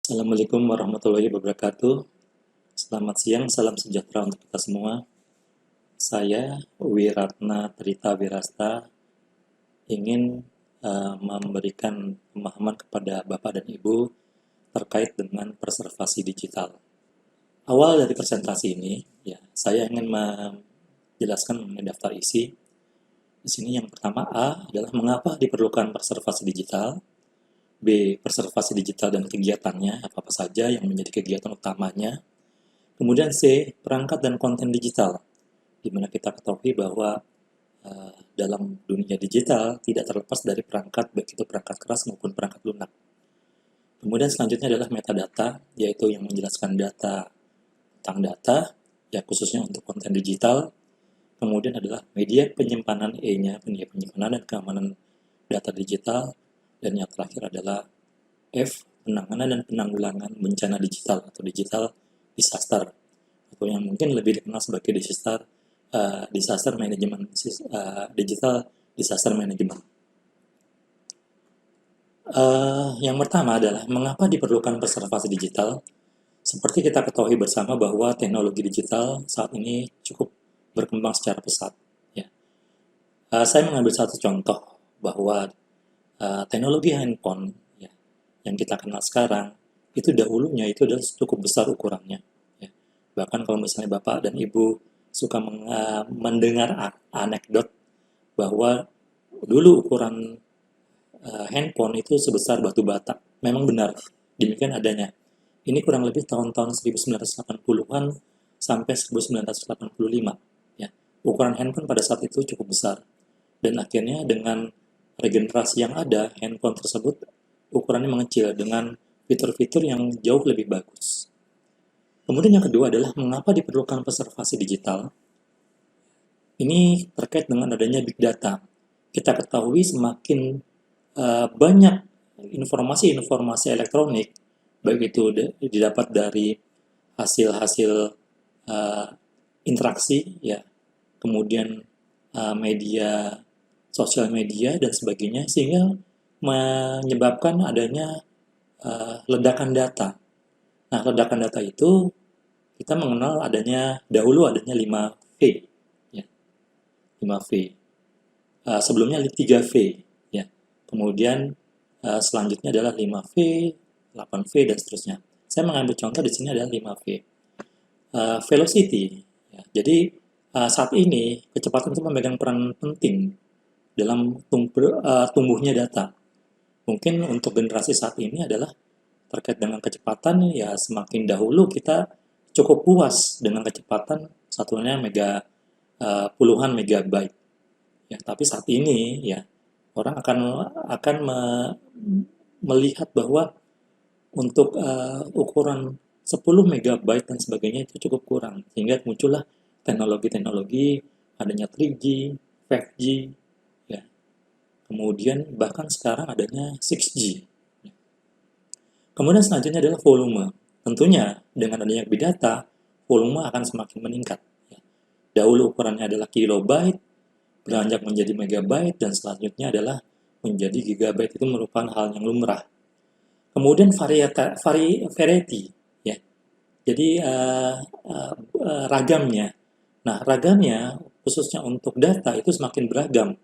Assalamualaikum warahmatullahi wabarakatuh. Selamat siang, salam sejahtera untuk kita semua. Saya, Wiratna Trita Wirasta, ingin memberikan pemahaman kepada Bapak dan Ibu terkait dengan preservasi digital. Awal dari presentasi ini, ya, saya ingin menjelaskan mengenai daftar isi. Di sini yang pertama A adalah mengapa diperlukan preservasi digital. B. Preservasi digital dan kegiatannya, apa-apa saja yang menjadi kegiatan utamanya. Kemudian C. Perangkat dan konten digital, di mana kita ketahui bahwa dalam dunia digital tidak terlepas dari perangkat, baik itu perangkat keras maupun perangkat lunak. Kemudian selanjutnya adalah metadata, yaitu yang menjelaskan data tentang data, ya khususnya untuk konten digital. Kemudian adalah media penyimpanan E-nya, media penyimpanan dan keamanan data digital. Dan yang terakhir adalah F, penanganan dan penanggulangan bencana digital atau digital disaster, atau yang mungkin lebih dikenal sebagai disaster management, digital disaster management. Yang pertama adalah mengapa diperlukan preservasi digital. Seperti kita ketahui bersama bahwa teknologi digital saat ini cukup berkembang secara pesat. Ya. Saya mengambil satu contoh bahwa teknologi handphone ya, yang kita kenal sekarang itu dahulunya itu adalah cukup besar ukurannya. Ya. Bahkan kalau misalnya Bapak dan Ibu suka mendengar anekdot bahwa dulu ukuran handphone itu sebesar batu bata. Memang benar, demikian adanya. Ini kurang lebih tahun-tahun 1980-an sampai 1985. Ya. Ukuran handphone pada saat itu cukup besar. Dan akhirnya dengan regenerasi yang ada, handphone tersebut ukurannya mengecil dengan fitur-fitur yang jauh lebih bagus. Kemudian yang kedua adalah mengapa diperlukan preservasi digital. Ini terkait dengan adanya big data. Kita ketahui semakin banyak informasi-informasi elektronik, baik itu didapat dari hasil-hasil uh, interaksi, ya, kemudian media sosial media dan sebagainya, sehingga menyebabkan adanya ledakan data. Nah, ledakan data itu kita mengenal dahulu adanya 5V, ya, 5V. Sebelumnya 3V, ya. Kemudian selanjutnya adalah 5V, 8V dan seterusnya. Saya mengambil contoh di sini adalah 5V. Velocity. Ya. Jadi saat ini kecepatan itu memegang peran penting dalam tumbuhnya data. Mungkin untuk generasi saat ini adalah terkait dengan kecepatan, ya semakin dahulu kita cukup puas dengan kecepatan satunya puluhan megabyte. Ya, tapi saat ini ya orang akan melihat bahwa untuk ukuran 10 megabyte dan sebagainya itu cukup kurang, sehingga muncullah teknologi-teknologi adanya 3G, 5G, ya. Kemudian bahkan sekarang adanya 6G. Kemudian selanjutnya adalah volume. Tentunya dengan adanya big data, volume akan semakin meningkat. Ya. Dahulu ukurannya adalah kilobyte, beranjak menjadi megabyte, dan selanjutnya adalah menjadi gigabyte. Itu merupakan hal yang lumrah. Kemudian variety, ya. Jadi ragamnya. Nah, ragamnya khususnya untuk data itu semakin beragam.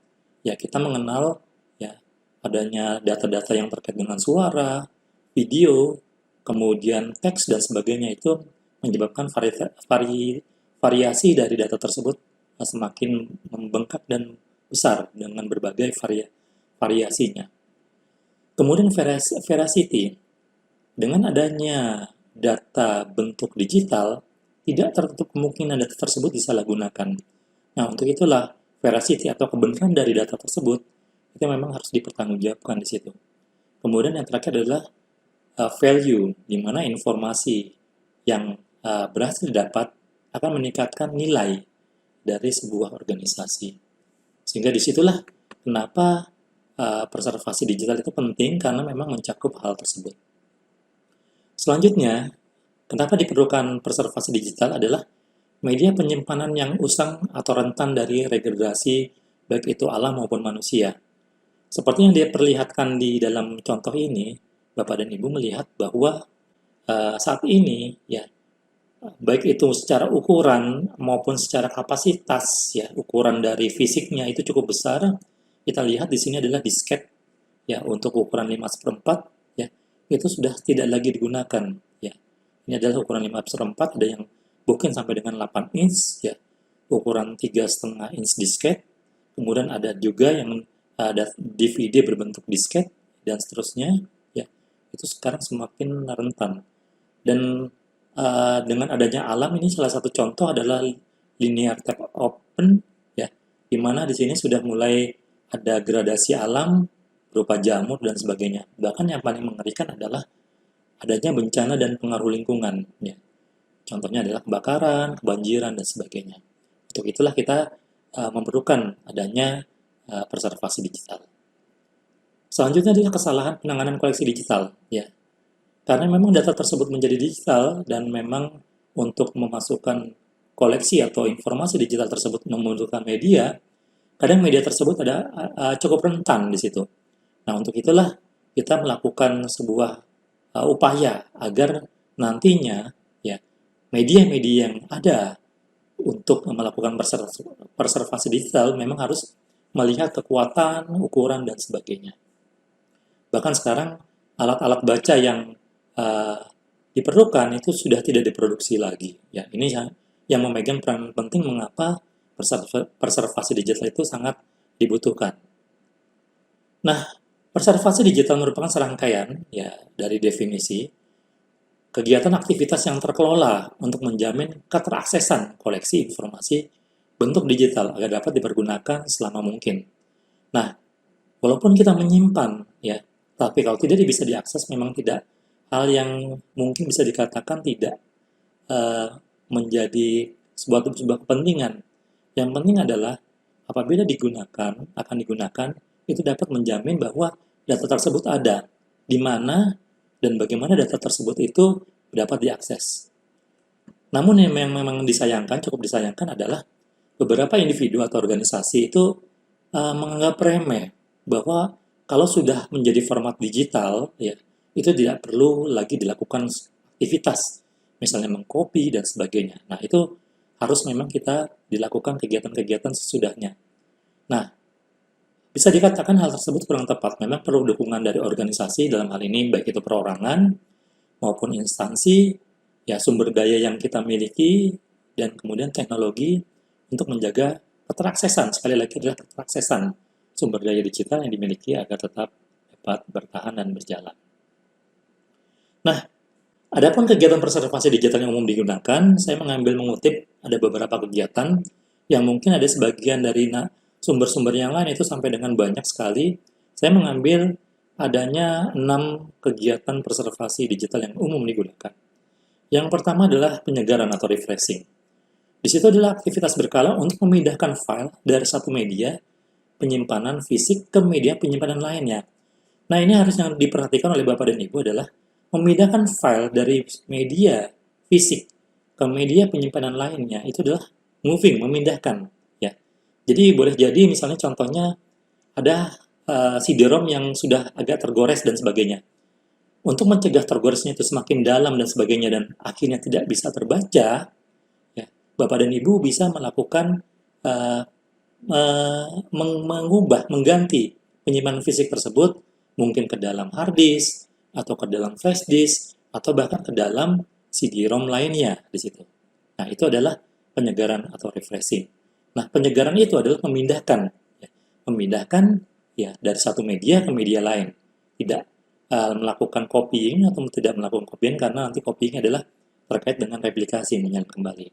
Ya, kita mengenal ya adanya data-data yang terkait dengan suara, video, kemudian teks dan sebagainya, itu menyebabkan variasi dari data tersebut semakin membengkak dan besar dengan berbagai variasinya. Kemudian veracity, dengan adanya data bentuk digital, tidak tertutup kemungkinan data tersebut disalahgunakan. Nah, untuk itulah veracity atau kebenaran dari data tersebut itu memang harus dipertanggungjawabkan di situ. Kemudian yang terakhir adalah value, di mana informasi yang berhasil didapat akan meningkatkan nilai dari sebuah organisasi. Sehingga disitulah kenapa preservasi digital itu penting, karena memang mencakup hal tersebut. Selanjutnya, kenapa diperlukan preservasi digital adalah media penyimpanan yang usang atau rentan dari degradasi baik itu alam maupun manusia. Seperti yang diperlihatkan di dalam contoh ini, Bapak dan Ibu melihat bahwa saat ini ya, baik itu secara ukuran maupun secara kapasitas ya, ukuran dari fisiknya itu cukup besar. Kita lihat di sini adalah disket ya, untuk ukuran 5/4 ya, itu sudah tidak lagi digunakan ya. Ini adalah ukuran 5/4, ada yang mungkin sampai dengan 8 inch ya, ukuran 3,5 inch disket. Kemudian ada juga yang ada DVD berbentuk disket dan seterusnya ya. Itu sekarang semakin rentan. Dan dengan adanya alam, ini salah satu contoh adalah linear tap open ya, di mana di sini sudah mulai ada gradasi alam berupa jamur dan sebagainya. Bahkan yang paling mengerikan adalah adanya bencana dan pengaruh lingkungan ya. Contohnya adalah kebakaran, kebanjiran dan sebagainya. Untuk itulah kita memerlukan adanya preservasi digital. Selanjutnya adalah kesalahan penanganan koleksi digital ya. Karena memang data tersebut menjadi digital dan memang untuk memasukkan koleksi atau informasi digital tersebut membutuhkan media, kadang media tersebut ada cukup rentan di situ. Nah, untuk itulah kita melakukan sebuah upaya agar nantinya ya, media-media yang ada untuk melakukan preservasi digital memang harus melihat kekuatan, ukuran, dan sebagainya. Bahkan sekarang alat-alat baca yang diperlukan itu sudah tidak diproduksi lagi. Ya, ini yang memegang peran penting mengapa preservasi digital itu sangat dibutuhkan. Nah, preservasi digital merupakan serangkaian ya dari definisi kegiatan aktivitas yang terkelola untuk menjamin keteraksesan koleksi informasi bentuk digital agar dapat dipergunakan selama mungkin. Nah, walaupun kita menyimpan ya, tapi kalau tidak bisa diakses memang tidak hal yang mungkin bisa dikatakan tidak menjadi sebuah kepentingan. Yang penting adalah apabila akan digunakan, itu dapat menjamin bahwa data tersebut ada, di mana dan bagaimana data tersebut itu dapat diakses. Namun yang memang cukup disayangkan adalah beberapa individu atau organisasi itu menganggap remeh bahwa kalau sudah menjadi format digital, ya, itu tidak perlu lagi dilakukan aktivitas, misalnya mengcopy dan sebagainya. Nah, itu harus memang kita dilakukan kegiatan-kegiatan sesudahnya. Nah, bisa dikatakan hal tersebut kurang tepat. Memang perlu dukungan dari organisasi dalam hal ini, baik itu perorangan maupun instansi, ya sumber daya yang kita miliki, dan kemudian teknologi untuk menjaga keteraksesan. Sekali lagi adalah keteraksesan sumber daya digital yang dimiliki agar tetap dapat bertahan dan berjalan. Nah, adapun kegiatan preservasi digital yang umum digunakan, saya mengutip ada beberapa kegiatan yang mungkin ada sebagian dari sumber-sumber yang lain itu sampai dengan banyak sekali. Saya mengambil adanya 6 kegiatan preservasi digital yang umum digunakan. Yang pertama adalah penyegaran atau refreshing. Di situ adalah aktivitas berkala untuk memindahkan file dari satu media penyimpanan fisik ke media penyimpanan lainnya. Nah, ini harus yang diperhatikan oleh Bapak dan Ibu adalah memindahkan file dari media fisik ke media penyimpanan lainnya itu adalah memindahkan ya. Jadi boleh jadi misalnya contohnya ada CD-ROM yang sudah agak tergores dan sebagainya. Untuk mencegah tergoresnya itu semakin dalam dan sebagainya dan akhirnya tidak bisa terbaca, ya, Bapak dan Ibu bisa melakukan mengganti penyimpanan fisik tersebut mungkin ke dalam hard disk atau ke dalam flash disk atau bahkan ke dalam CD-ROM lainnya di situ. Nah, itu adalah penyegaran atau refreshing. Nah, penyegaran itu adalah memindahkan ya dari satu media ke media lain. Tidak melakukan copying atau tidak melakukan copying karena nanti copying adalah terkait dengan replikasi, menyalin kembali.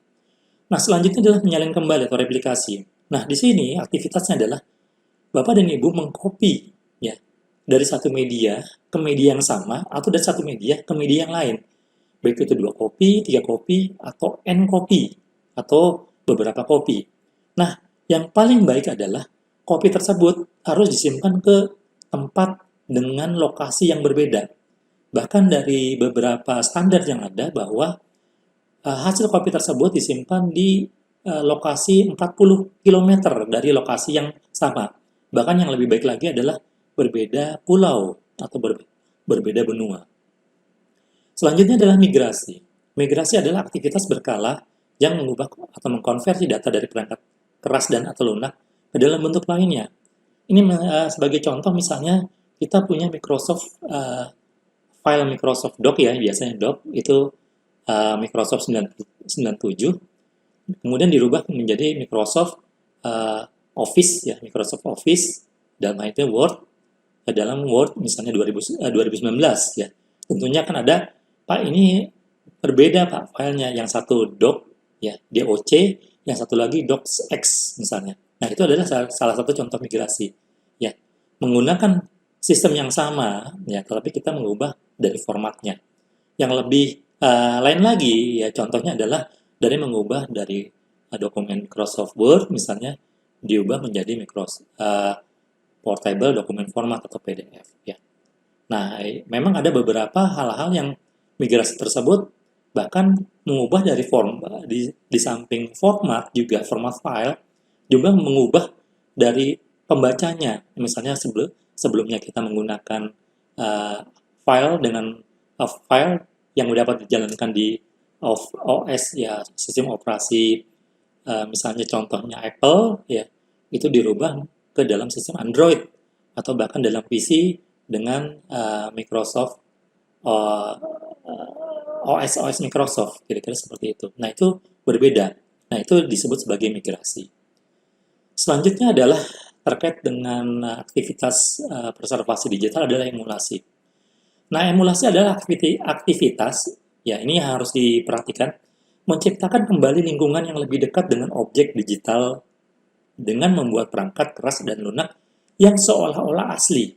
Nah, selanjutnya adalah menyalin kembali atau replikasi. Nah, di sini aktivitasnya adalah Bapak dan Ibu mengcopy ya dari satu media ke media yang sama atau dari satu media ke media yang lain. Baik itu 2 copy, 3 copy, atau N copy, atau beberapa copy. Nah, yang paling baik adalah copy tersebut harus disimpan ke tempat dengan lokasi yang berbeda. Bahkan dari beberapa standar yang ada bahwa hasil copy tersebut disimpan di lokasi 40 km dari lokasi yang sama. Bahkan yang lebih baik lagi adalah berbeda pulau atau berbeda benua. Selanjutnya adalah migrasi. Migrasi adalah aktivitas berkala yang mengubah atau mengkonversi data dari perangkat keras dan atau lunak ke dalam bentuk lainnya. Ini sebagai contoh misalnya kita punya Microsoft file Microsoft Doc ya, biasanya Doc itu Microsoft 97, kemudian dirubah menjadi Microsoft Office ya, Microsoft Office dalam hal itu Word, dalam Word misalnya 2019 ya. Tentunya kan ada, Pak ini berbeda Pak filenya, yang satu doc ya, DOC, yang satu lagi docx misalnya. Nah, itu adalah salah satu contoh migrasi ya. Menggunakan sistem yang sama ya, tetapi kita mengubah dari formatnya. Yang lebih lain lagi ya, contohnya adalah dari mengubah dari dokumen Microsoft Word misalnya diubah menjadi Microsoft Portable Document Format atau PDF ya. Nah, memang ada beberapa hal-hal yang migrasi tersebut bahkan mengubah dari form di samping format juga format file juga mengubah dari pembacanya. Misalnya sebelumnya kita menggunakan file dengan file yang dapat dijalankan di OS ya, sistem operasi misalnya contohnya Apple ya, itu dirubah ke dalam sistem Android atau bahkan dalam PC dengan Microsoft OS Microsoft, kira-kira seperti itu. Nah, itu berbeda. Nah, itu disebut sebagai migrasi. Selanjutnya adalah terkait dengan aktivitas preservasi digital adalah emulasi. Nah, emulasi adalah aktivitas, ya ini yang harus diperhatikan, menciptakan kembali lingkungan yang lebih dekat dengan objek digital dengan membuat perangkat keras dan lunak yang seolah-olah asli,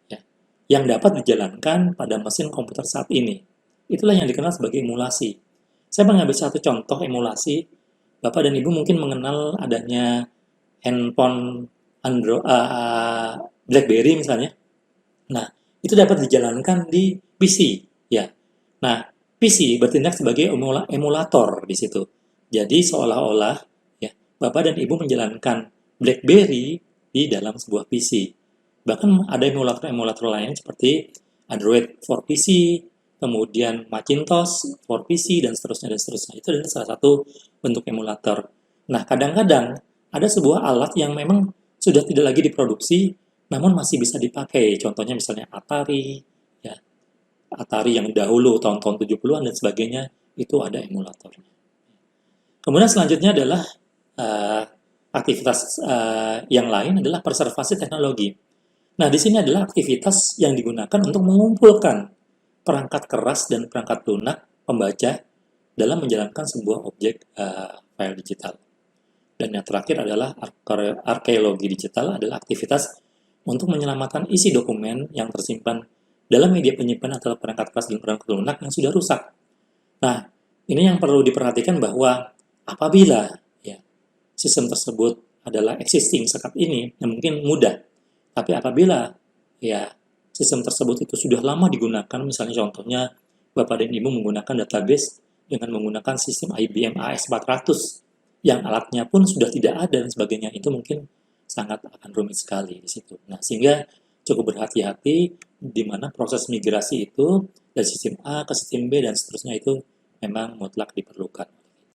ya, yang dapat dijalankan pada mesin komputer saat ini. Itulah yang dikenal sebagai emulasi. Saya mengambil satu contoh emulasi. Bapak dan Ibu mungkin mengenal adanya handphone BlackBerry misalnya. Nah, itu dapat dijalankan di PC, ya. Nah, PC bertindak sebagai emulator di situ. Jadi seolah-olah ya, Bapak dan Ibu menjalankan BlackBerry di dalam sebuah PC. Bahkan ada emulator-emulator lain seperti Android for PC, kemudian Macintosh for PC, dan seterusnya, dan seterusnya. Itu adalah salah satu bentuk emulator. Nah, kadang-kadang ada sebuah alat yang memang sudah tidak lagi diproduksi, namun masih bisa dipakai. Contohnya misalnya Atari, ya. Atari yang dahulu tahun-tahun 70-an dan sebagainya, itu ada emulatornya. Kemudian selanjutnya adalah aktivitas yang lain adalah preservasi teknologi. Nah, di sini adalah aktivitas yang digunakan untuk mengumpulkan perangkat keras dan perangkat lunak pembaca dalam menjalankan sebuah objek file digital. Dan yang terakhir adalah arkeologi digital, adalah aktivitas untuk menyelamatkan isi dokumen yang tersimpan dalam media penyimpanan atau perangkat keras dan perangkat lunak yang sudah rusak. Nah, ini yang perlu diperhatikan bahwa apabila ya, sistem tersebut adalah existing saat ini, yang mungkin mudah. Tapi apabila ya sistem tersebut itu sudah lama digunakan, misalnya contohnya Bapak dan Ibu menggunakan database dengan menggunakan sistem IBM AS400 yang alatnya pun sudah tidak ada dan sebagainya, itu mungkin sangat akan rumit sekali di situ. Nah, sehingga cukup berhati-hati di mana proses migrasi itu dari sistem A ke sistem B dan seterusnya itu memang mutlak diperlukan.